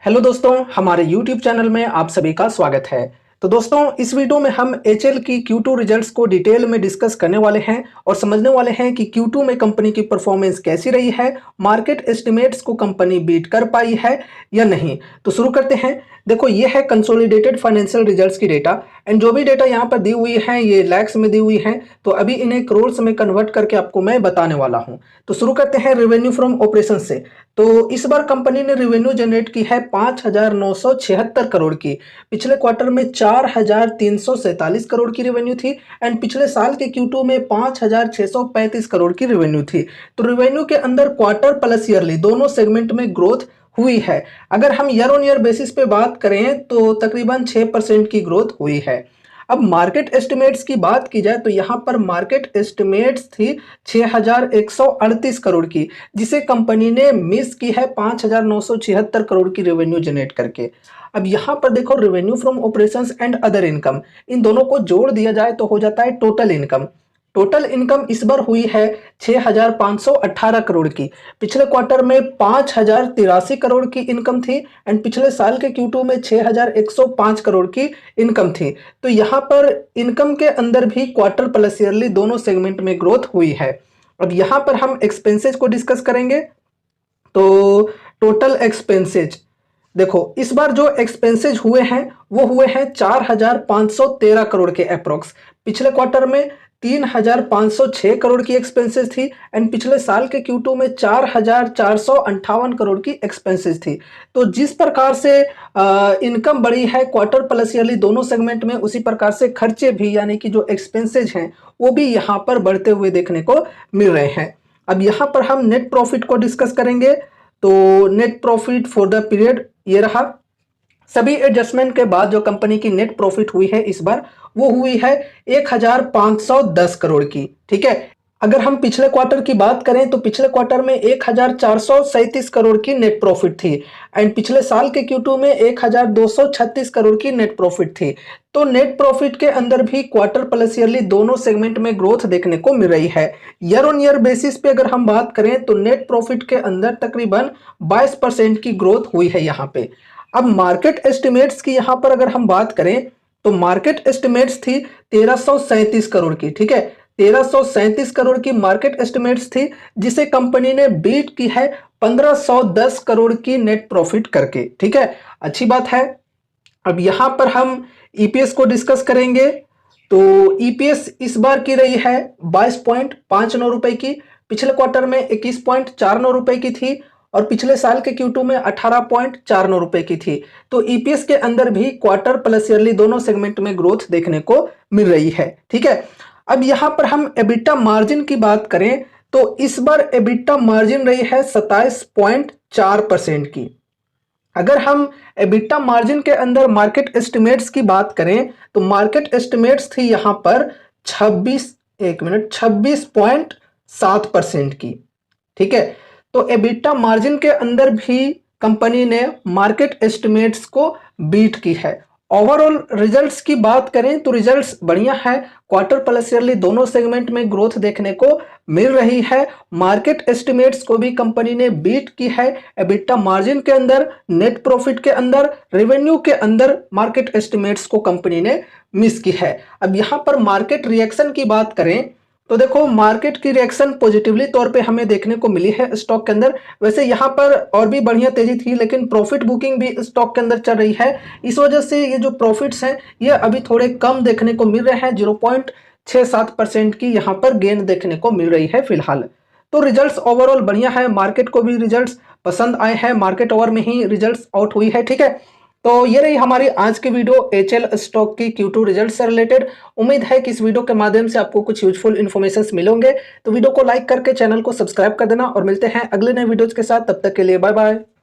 Hello दोस्तों, हमारे YouTube channel में आप सभी का स्वागत है। तो दोस्तों, इस वीडियो में हम HL की Q2 रिजल्ट्स को डिटेल में डिस्कस करने वाले हैं और समझने वाले हैं कि Q2 में कंपनी की परफॉर्मेंस कैसी रही है, मार्केट एस्टिमेट्स को कंपनी बीट कर पाई है या नहीं। तो शुरू करते हैं। देखो, ये है कंसोलिडेटेड फाइनेंशियल रिजल्ट्स की डेटा एंड जो भी डेटा यहाँ पर दी हुई है ये लैक्स में दी हुई है, तो अभी इन्हें करोड़ में कन्वर्ट करके आपको मैं बताने वाला हूँ। तो शुरू करते हैं रेवेन्यू फ्रॉम ऑपरेशन से। तो इस बार कंपनी ने रेवेन्यू जनरेट की है 5,976 करोड़ की। पिछले क्वार्टर में 4,347 करोड़ की रेवेन्यू थी एंड पिछले साल के Q2 में 5,635 करोड़ की रेवेन्यू थी। तो रेवेन्यू के अंदर क्वार्टर प्लस ईयरली दोनों सेगमेंट में ग्रोथ हुई है। अगर हम ईयर ऑन ईयर बेसिस पे बात करें तो तकरीबन 6% की ग्रोथ हुई है। अब मार्केट एस्टिमेट्स की बात की जाए तो यहाँ पर मार्केट एस्टिमेट्स थी 6,138 करोड़ की, जिसे कंपनी ने मिस की है 5,976 करोड़ की रेवेन्यू जनरेट करके। अब यहाँ पर देखो, revenue from operations and other income, इन दोनों को जोड़ दिया जाए तो हो जाता है टोटल इनकम। टोटल इनकम इस बार हुई है 6,518 करोड़ की। पिछले क्वार्टर में 5,083 करोड़ की इनकम थी एंड पिछले साल के Q2 में 6,105 करोड़ की इनकम थी। तो यहाँ पर इनकम के अंदर भी क्वार्टर प्लस ईयरली दोनों सेगमेंट में ग्रोथ हुई है। अब यहाँ पर हम एक्सपेंसेज को डिस्कस करेंगे। तो टोटल एक्सपेंसेज देखो, इस बार जो एक्सपेंसेज हुए हैं वो हुए हैं 4,513 करोड़ के अप्रोक्स। पिछले क्वार्टर में 3,506 करोड़ की एक्सपेंसेस थी एंड पिछले साल के Q2 में 4,458 करोड़ की एक्सपेंसेस थी। तो जिस प्रकार से इनकम बढ़ी है क्वार्टर प्लस ईयरली दोनों सेगमेंट में, उसी प्रकार से खर्चे भी यानी कि जो एक्सपेंसेज हैं वो भी यहाँ पर बढ़ते हुए देखने को मिल रहे हैं। अब यहाँ पर हम नेट प्रॉफिट को डिस्कस करेंगे। तो net profit for the period ये रहा। सभी एडजस्टमेंट के बाद जो कंपनी की नेट प्रॉफिट हुई है इस बार वो हुई है 1,510 करोड़ की। ठीक है। अगर हम पिछले क्वार्टर की बात करें तो पिछले क्वार्टर में 1,437 करोड़ की नेट प्रॉफिट थी एंड पिछले साल के Q2 में 1,236 करोड़ की नेट प्रॉफिट थी। तो नेट प्रॉफिट के अंदर भी क्वार्टर प्लस ईयरली दोनों सेगमेंट में ग्रोथ देखने को मिल रही है। ईयर ऑन ईयर बेसिस पे अगर हम बात करें तो नेट प्रॉफिट के अंदर तकरीबन 22% की ग्रोथ हुई है यहाँ पे। अब मार्केट एस्टिमेट्स की यहाँ पर अगर हम बात करें तो मार्केट एस्टिमेट्स थी 1,337 करोड़ की। ठीक है, 1,337 करोड़ की मार्केट एस्टिमेट्स थी, जिसे कंपनी ने बीट की है 1,510 करोड़ की नेट प्रॉफिट करके। ठीक है, अच्छी बात है। अब यहां पर हम ईपीएस को डिस्कस करेंगे। तो ईपीएस इस बार की रही है 22.59 रुपए की। पिछले क्वार्टर में 21.49 रुपए की थी और पिछले साल के Q2 में 18.49 रुपए की थी। तो ईपीएस के अंदर भी क्वार्टर प्लस ईयरली दोनों सेगमेंट में ग्रोथ देखने को मिल रही है। ठीक है। अब यहां पर हम एबिटा मार्जिन की बात करें तो इस बार एबिटा मार्जिन रही है 27.4% की। अगर हम एबिटा मार्जिन के अंदर मार्केट एस्टिमेट्स की बात करें तो मार्केट एस्टिमेट्स थी यहां पर 26.7% की। ठीक है। तो एबिटा मार्जिन के अंदर भी कंपनी ने मार्केट एस्टिमेट्स को बीट की है। ओवरऑल रिजल्ट्स की बात करें तो रिजल्ट्स बढ़िया है। क्वार्टर प्लस ईयरली दोनों सेगमेंट में ग्रोथ देखने को मिल रही है। मार्केट एस्टिमेट्स को भी कंपनी ने बीट की है। एबिटा मार्जिन के अंदर, नेट प्रॉफिट के अंदर, रेवेन्यू के अंदर मार्केट एस्टिमेट्स को कंपनी ने मिस की है। अब यहां पर मार्केट रिएक्शन की बात करें तो देखो, मार्केट की रिएक्शन पॉजिटिवली तौर पे हमें देखने को मिली है स्टॉक के अंदर। वैसे यहाँ पर और भी बढ़िया तेजी थी, लेकिन प्रॉफिट बुकिंग भी स्टॉक के अंदर चल रही है। इस वजह से ये जो प्रॉफिट्स हैं ये अभी थोड़े कम देखने को मिल रहे हैं। 0.67% की यहाँ पर गेन देखने को मिल रही है फिलहाल। तो रिजल्ट्स ओवरऑल बढ़िया है। मार्केट को भी रिजल्ट्स पसंद आए हैं। मार्केट ओवर में ही रिजल्ट्स आउट हुई है। ठीक है। तो ये रही हमारी आज की वीडियो एचएल स्टॉक की Q2 रिजल्ट से रिलेटेड। उम्मीद है कि इस वीडियो के माध्यम से आपको कुछ यूजफुल इन्फॉर्मेशन मिलेंगे। तो वीडियो को लाइक करके चैनल को सब्सक्राइब कर देना और मिलते हैं अगले नए वीडियोज के साथ। तब तक के लिए बाय बाय।